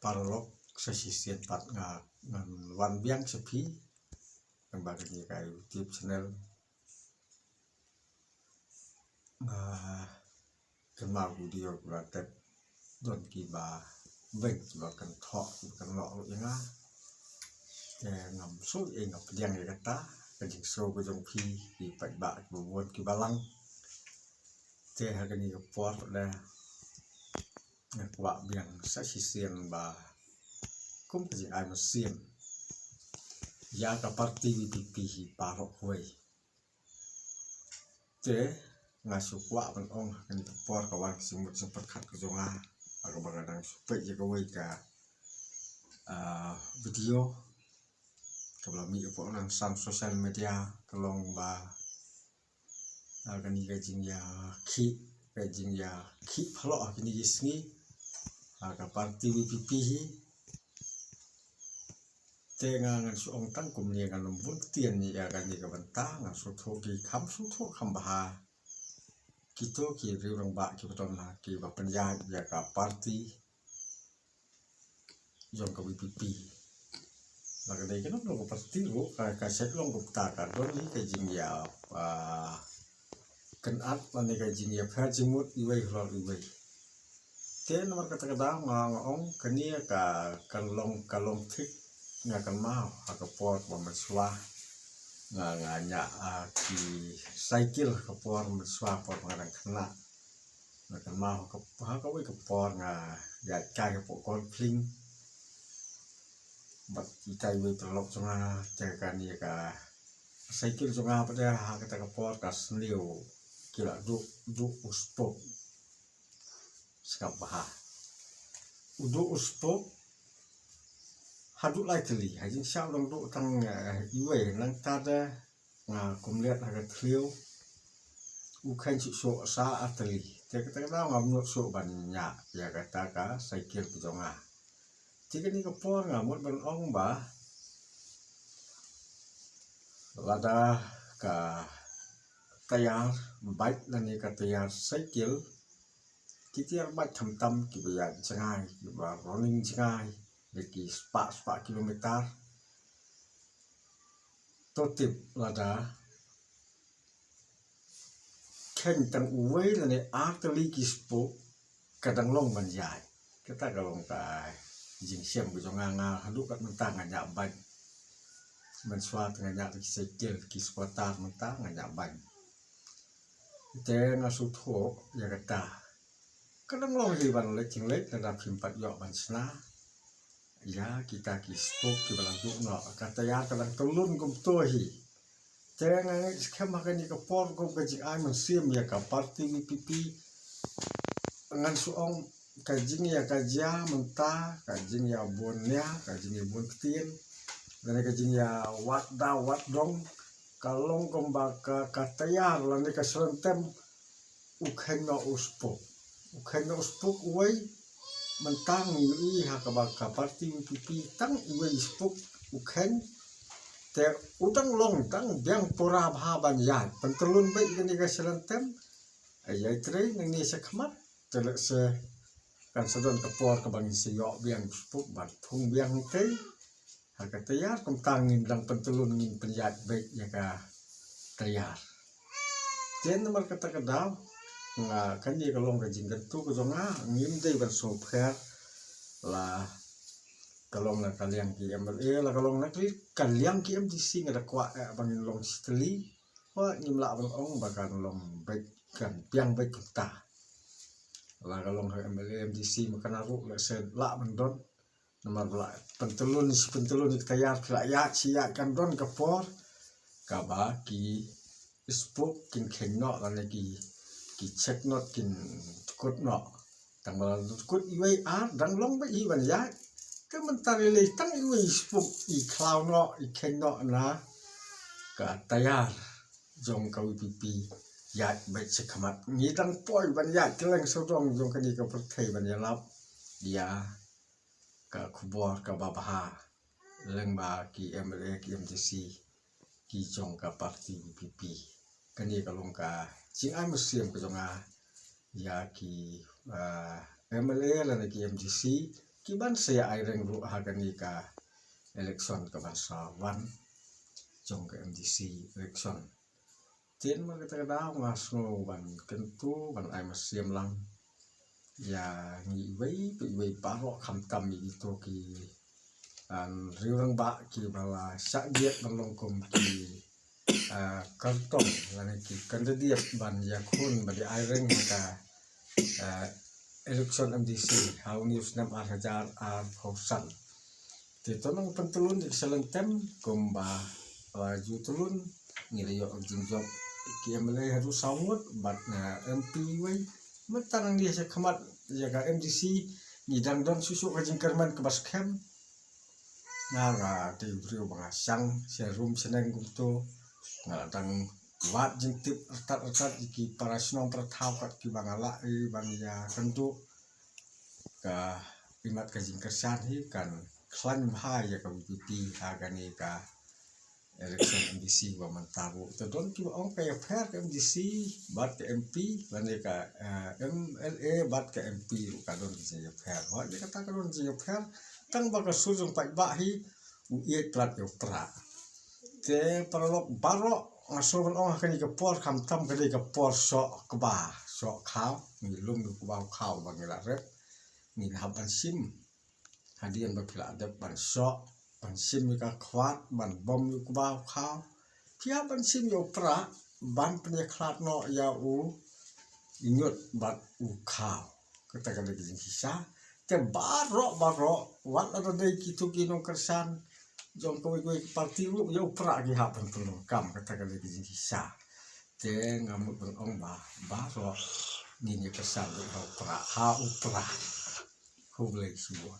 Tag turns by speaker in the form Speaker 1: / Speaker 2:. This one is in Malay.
Speaker 1: paralog sa sisian pat ngan wan biang sepi ng bagay ka YouTube channel kenal video gratis don kiba beng kiba kan thọ kan lọ nga ngam su ngam piang ya kata kan so ko jong phi ki pat ba ko won ki balang te ha kan ni ko pot da kwa biang sa sisian ba kum ji ai ma siem ya ka parti VPP hi parok hoi te ngasu kwa ban ong kan por ka wan simut sempat khat ko jonga aga bagadang supet je ko wei ka video kabla mi ko nang sam sosial media kalong ba kan ga jing ya khi phalo kini isni aga parti VPP hi te ngan su ong tang kum ni kan lembun tien ni ya kan ni ka banta ngan su tho ki kham su tho kham ba kito ki riurang ba ki beton la ki ba penja ya ka parti jong ka VPP la ka dei kan lo parti ro ka set long ko ta ka don ni ka jing ya kan at ni ka jing ya pha jimut iwei ro iwei te nomor kata ka da ong kania ka kalong thik nga kan mau ka por ba maswa nga nya ki cycle ka por maswa por ngang khna nga kan mau ka wei ka por nga ya kai ka por kon pling bat kai wei prolog chunga te ka ni ka cycle chunga pa da ha ka ta ka por ka sliu kila du uspo skap ba udu uspo hadu likely hajin sha long do tang iwe nang ta da nga kumlet ha ka thliu u khan chi so sa atli te ka ta ngam no so ban nya ya ka ta ka cycle pu jonga ti ka ni ka por nga mot ban ong ba lada ka tayar bike la ni ka tayar cycle kitiar bat tham tam ki ba changai ki ba running changai de ki spa kilometer to tip lada ken tang uwei la ne arteli ki spo kadang long ban jai kata ka long ka jing siam bu jonga nga hadu kat mentang nya ban men swat nga ki cycle ki squatar mentang nya ban te nga su tho ya kata kadang long hi ban le ching le na phim pat yo ban sna ya kita ki stop ki balang tu no kata ya kadang telun kum to hi te nga skema kan ni ka por ko ka ji ai man sim ya ka parti VPP ngan su ong ka jing ya ka ja menta ka jing ya bon ya ka jing ya bon tien dan ka jing ya wat da wat dong kalong kom ba ka tayar la ni ka sentem u khen no uspo uwei mentang i ha ka parti VPP tang iwei spuk ukhen te utang long tang biang pora bha ban ya pentelun bai ni ka selentem ayai tre nang ni se khmat tele se kan sedon ka por ka bang se yo biang spuk ban thung biang te ha ka tayar kom tang ngin dang pentelun ngin penjat bai ya ka tayar ten nomor kata ka daw nga kan ni ka long ka jing tu ko jonga ngim dei ban so pher la kalong na kaliang ki MLA la kalong na kaliang ki MDC nga da kwa bangin long steli wa ngim la bang ong bakan long baik kan piang baik ta la kalong MLA MDC makana ru la se la ban don nomor la pentelun kayar la ya si ya kan don ka por ka ba ki spok kin khen no la ne ki check not kin kut no tang ba kut iwei dang long ba i ban ya ke mentari le tang iwei spuk i cloud no i khen no na ka tayar jong ka VPP ya bai se khamat ni dang poi ban ya keleng so dong jong ka ni ka perthei ban ya lap ya ka khubor ka ba bha leng ba ki MLA ki MDC ki jong ka parti VPP kani ka long ka jing ai muslim ko jonga ya ki MLA la ki MDC kiban saya aireng ru hagani ka election ka bansawan jong ke MDC election tin man kita daw ngasno ban kentu ban ai masiam lang ya ngi wei paro kham kam itu ki an riurang ba ki bawa sak dia melongkom ki kartong lani ki kandidat ban yakun bagi aireng ka election MDC hau news 6,000 khosan ti tonong pentulun di selentem komba ju tulun ngirayo jing job ki MLA harus sawut bat MP wei mentarang dia sekamat jaga MDC ngidang don susu kajing kerman ke baskem ngara di brio bangasang serum seneng gusto ngalatang wat jing tip ertat ki para senong pertau kat ki bangala bang ya kentu ka imat kajing kersan hi kan klan bahaya ka BPP hagani ka election MDC wa mantaru to don ki ong ka fair ka MDC bat ke MP bane ka MLA bat ke MP ru ka don ki fair wa dia kata ka don ki fair tang ba ka sujung pai ba hi u ye plat yo pra te paralok baro ngaso ong ka ni ka por kham tam ka ni ka por so ka ba so khao ni lum ku ba khao ba ngila rep ni haban sim hadian ba phila de ban so ban sim ka khwat ban bom ku ba khao pia ban sim yo pra ban pnya khlat no ya u inyot bat u khao kata ka lagi sisa te baro wat ada dei kitu ki no kersan jong ko parti ru yo pra ki ha ban tulung kam kata ka lagi sisa te ngamut ban ong ba baro ni kersan ru pra ha u pra hu blai suwa